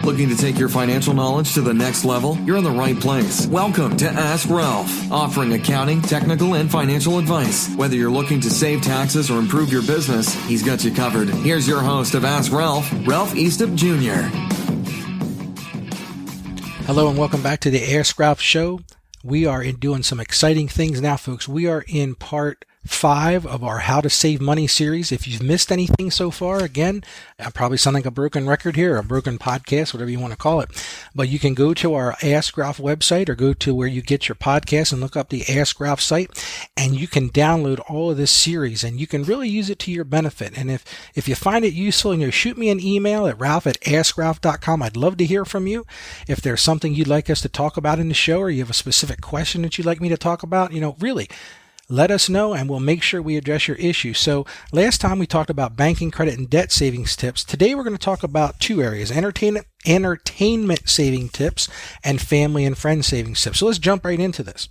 Looking to take your financial knowledge to the next level? You're in the right place. Welcome to Ask Ralph, offering accounting, technical, and financial advice. Whether you're looking to save taxes or improve your business, he's got you covered. Here's your host of Ask Ralph, Ralph Eastup Jr. Hello and welcome back to the Ask Ralph Show. We are doing some exciting things now, folks. We are in part 5 of our How to Save Money series. If you've missed anything so far, again, I'm probably sounding like a broken record here, a broken podcast, whatever you want to call it. But you can go to our Ask Ralph website or go to where you get your podcast and look up the Ask Ralph site, and you can download all of this series, and you can really use it to your benefit. And if you find it useful, shoot me an email at ralph@askralph.com. I'd love to hear from you. If there's something you'd like us to talk about in the show, or you have a specific question that you'd like me to talk about, really, let us know and we'll make sure we address your issue. So last time we talked about banking, credit, and debt savings tips. Today we're going to talk about 2 areas: entertainment saving tips and family and friend savings tips. So let's jump right into this.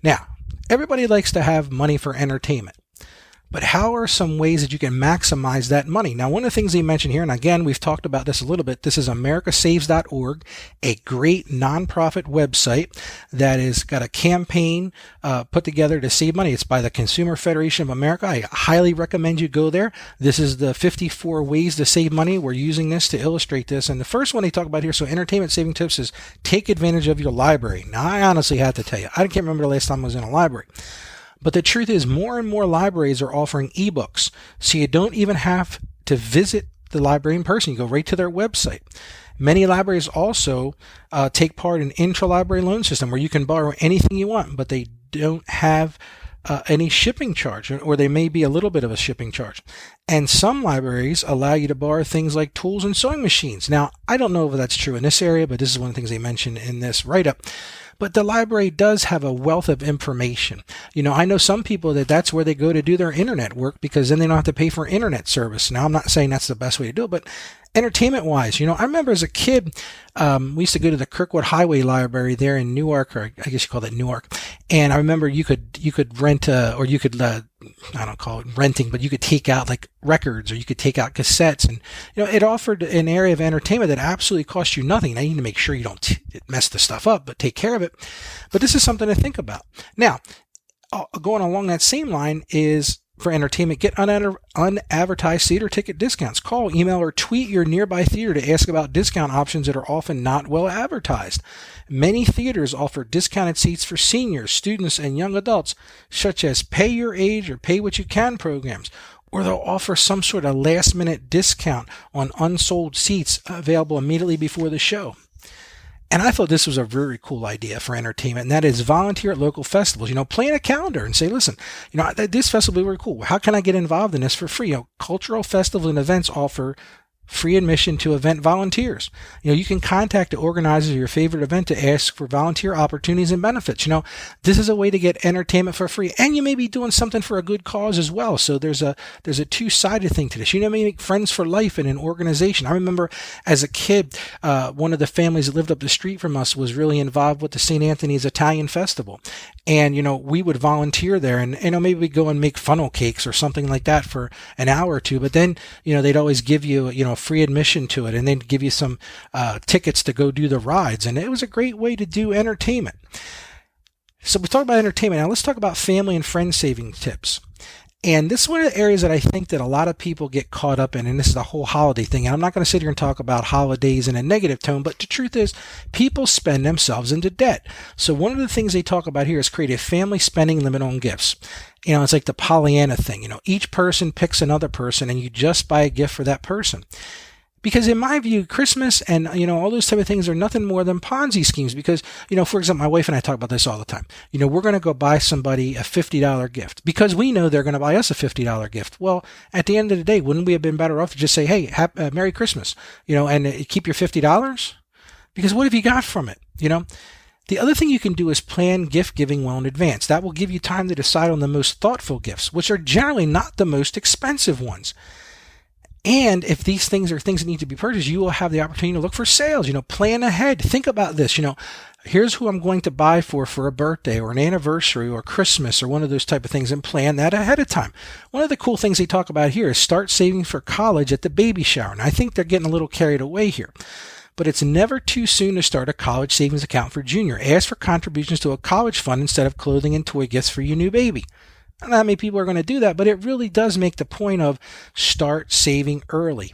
Now, everybody likes to have money for entertainment. But how are some ways that you can maximize that money? Now, one of the things they mentioned here, and again, we've talked about this a little bit, this is americasaves.org, a great nonprofit website that has got a campaign put together to save money. It's by the Consumer Federation of America. I highly recommend you go there. This is the 54 ways to save money. We're using this to illustrate this. And the first one they talk about here, so entertainment saving tips, is take advantage of your library. Now, I honestly have to tell you, I can't remember the last time I was in a library. But the truth is, more and more libraries are offering ebooks, so you don't even have to visit the library in person. You go right to their website. Many libraries also take part in intra-library loan system where you can borrow anything you want, but they don't have any shipping charge, or they may be a little bit of a shipping charge. And some libraries allow you to borrow things like tools and sewing machines. Now, I don't know if that's true in this area, but this is one of the things they mention in this write-up. But the library does have a wealth of information. I know some people that's where they go to do their internet work, because then they don't have to pay for internet service. Now, I'm not saying that's the best way to do it, but entertainment-wise, I remember as a kid, we used to go to the Kirkwood Highway Library there in Newark, or I guess you call it Newark. And I remember you could rent, or you could, I don't call it renting, but you could take out like records, or you could take out cassettes. And, it offered an area of entertainment that absolutely cost you nothing. Now, you need to make sure you don't mess the stuff up, but take care of it. But this is something to think about. Now, going along that same line is, for entertainment, get unadvertised theater ticket discounts. Call, email, or tweet your nearby theater to ask about discount options that are often not well advertised. Many theaters offer discounted seats for seniors, students, and young adults, such as Pay Your Age or Pay What You Can programs. Or they'll offer some sort of last-minute discount on unsold seats available immediately before the show. And I thought this was a very cool idea for entertainment, and that is volunteer at local festivals. Plan a calendar and say, listen, this festival will be really cool. How can I get involved in this for free? Cultural festivals and events offer free admission to event volunteers. You can contact the organizers of your favorite event to ask for volunteer opportunities and benefits. This is a way to get entertainment for free, and you may be doing something for a good cause as well. So there's a two-sided thing to this. Make friends for life in an organization. I remember as a kid, one of the families that lived up the street from us was really involved with the St. Anthony's Italian Festival. And, we would volunteer there, and, maybe we'd go and make funnel cakes or something like that for an hour or two. But then, they'd always give you, free admission to it, and they'd give you some tickets to go do the rides. And it was a great way to do entertainment. So we talked about entertainment. Now let's talk about family and friend saving tips. And this is one of the areas that I think that a lot of people get caught up in, and this is the whole holiday thing. And I'm not going to sit here and talk about holidays in a negative tone, but the truth is people spend themselves into debt. So one of the things they talk about here is create a family spending limit on gifts. It's like the Pollyanna thing. Each person picks another person, and you just buy a gift for that person. Because in my view, Christmas and, all those type of things are nothing more than Ponzi schemes. Because, for example, my wife and I talk about this all the time. We're going to go buy somebody a $50 gift because we know they're going to buy us a $50 gift. Well, at the end of the day, wouldn't we have been better off to just say, hey, Merry Christmas, and keep your $50? Because what have you got from it? The other thing you can do is plan gift giving well in advance. That will give you time to decide on the most thoughtful gifts, which are generally not the most expensive ones. And if these things are things that need to be purchased, you will have the opportunity to look for sales. Plan ahead. Think about this. Here's who I'm going to buy for a birthday or an anniversary or Christmas or one of those type of things, and plan that ahead of time. One of the cool things they talk about here is start saving for college at the baby shower. And I think they're getting a little carried away here. but it's never too soon to start a college savings account for junior. Ask for contributions to a college fund instead of clothing and toy gifts for your new baby. Not many people are going to do that, but it really does make the point of start saving early.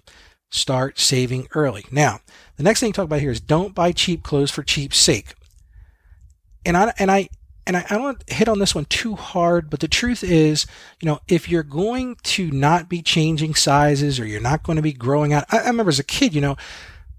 Start saving early. Now, the next thing to talk about here is don't buy cheap clothes for cheap's sake. And I don't hit on this one too hard, but the truth is, if you're going to not be changing sizes or you're not going to be growing out, I remember as a kid,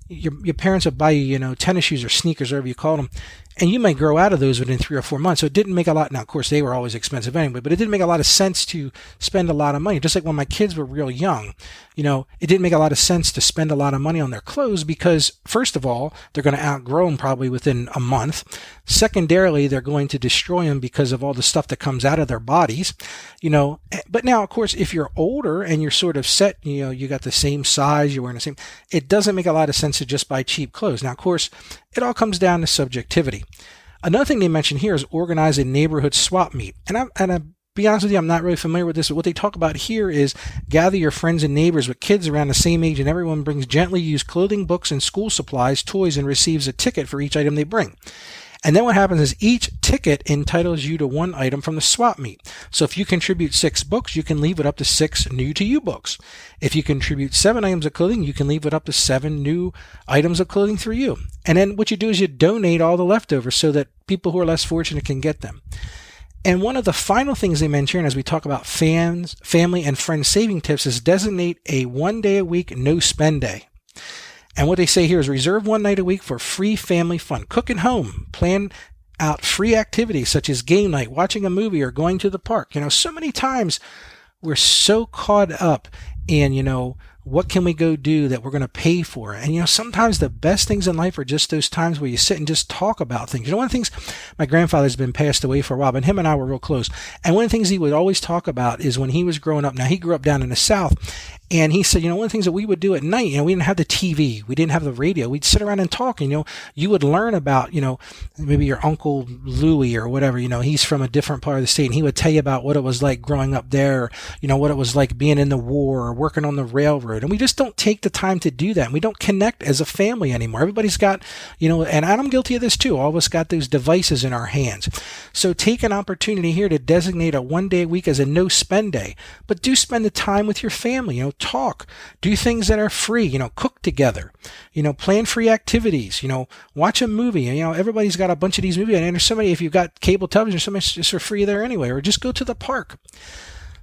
your parents would buy you, tennis shoes or sneakers, whatever you called them, and you might grow out of those within 3 or 4 months. So it didn't make a lot. Now, of course, they were always expensive anyway, but it didn't make a lot of sense to spend a lot of money. Just like when my kids were real young, it didn't make a lot of sense to spend a lot of money on their clothes because, first of all, they're going to outgrow them probably within a month. Secondarily, they're going to destroy them because of all the stuff that comes out of their bodies, But now, of course, if you're older and you're sort of set, you got the same size, you're wearing the same, it doesn't make a lot of sense to just buy cheap clothes. Now, of course, it all comes down to subjectivity. Another thing they mention here is organize a neighborhood swap meet. And I'll be honest with you, I'm not really familiar with this, but what they talk about here is gather your friends and neighbors with kids around the same age, and everyone brings gently used clothing, books, and school supplies, toys, and receives a ticket for each item they bring. And then what happens is each ticket entitles you to one item from the swap meet. So if you contribute 6 books, you can leave it up to 6 new to you books. If you contribute 7 items of clothing, you can leave it up to 7 new items of clothing through you. And then what you do is you donate all the leftovers so that people who are less fortunate can get them. And one of the final things they mention as we talk about family and friend saving tips is designate a 1 day a week no spend day. And what they say here is reserve 1 night a week for free family fun. Cook at home. Plan out free activities such as game night, watching a movie, or going to the park. So many times we're so caught up in, what can we go do that we're going to pay for? And, sometimes the best things in life are just those times where you sit and just talk about things. One of the things, my grandfather's been passed away for a while, but him and I were real close. And one of the things he would always talk about is when he was growing up. Now, he grew up down in the South. And he said, one of the things that we would do at night, we didn't have the TV, we didn't have the radio, we'd sit around and talk, you would learn about, maybe your Uncle Louie or whatever, he's from a different part of the state, and he would tell you about what it was like growing up there, what it was like being in the war or working on the railroad. And we just don't take the time to do that. And we don't connect as a family anymore. Everybody's got, and I'm guilty of this too, all of us got those devices in our hands. So take an opportunity here to designate a 1 day a week as a no spend day, but do spend the time with your family, talk, do things that are free, cook together, plan free activities, watch a movie. Everybody's got a bunch of these movies, and there's somebody, if you've got cable television, somebody's just for free there anyway, or just go to the park.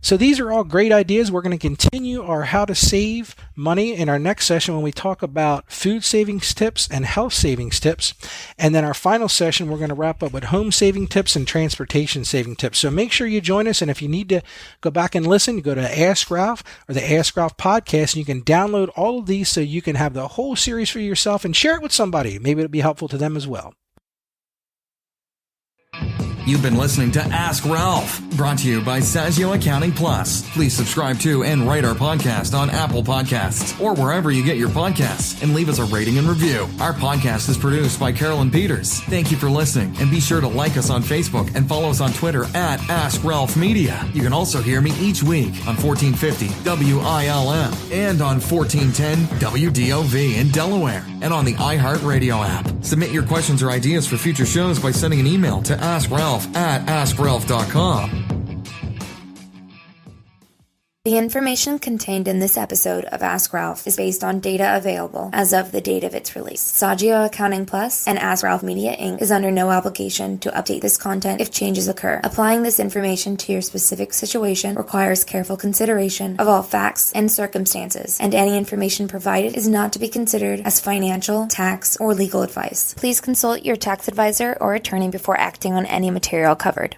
So these are all great ideas. We're going to continue our how to save money in our next session when we talk about food savings tips and health savings tips. And then our final session, we're going to wrap up with home saving tips and transportation saving tips. So make sure you join us. And if you need to go back and listen, you go to Ask Ralph or the Ask Ralph podcast, and you can download all of these so you can have the whole series for yourself and share it with somebody. Maybe it'll be helpful to them as well. You've been listening to Ask Ralph, brought to you by Saggio Accounting Plus. Please subscribe to and rate our podcast on Apple Podcasts or wherever you get your podcasts, and leave us a rating and review. Our podcast is produced by Carolyn Peters. Thank you for listening, and be sure to like us on Facebook and follow us on Twitter at Ask Ralph Media. You can also hear me each week on 1450 WILM and on 1410 WDOV in Delaware, and on the iHeartRadio app. Submit your questions or ideas for future shows by sending an email to AskRalph@AskRalph.com. The information contained in this episode of Ask Ralph is based on data available as of the date of its release. Saggio Accounting Plus and Ask Ralph Media Inc. is under no obligation to update this content if changes occur. Applying this information to your specific situation requires careful consideration of all facts and circumstances, and any information provided is not to be considered as financial, tax, or legal advice. Please consult your tax advisor or attorney before acting on any material covered.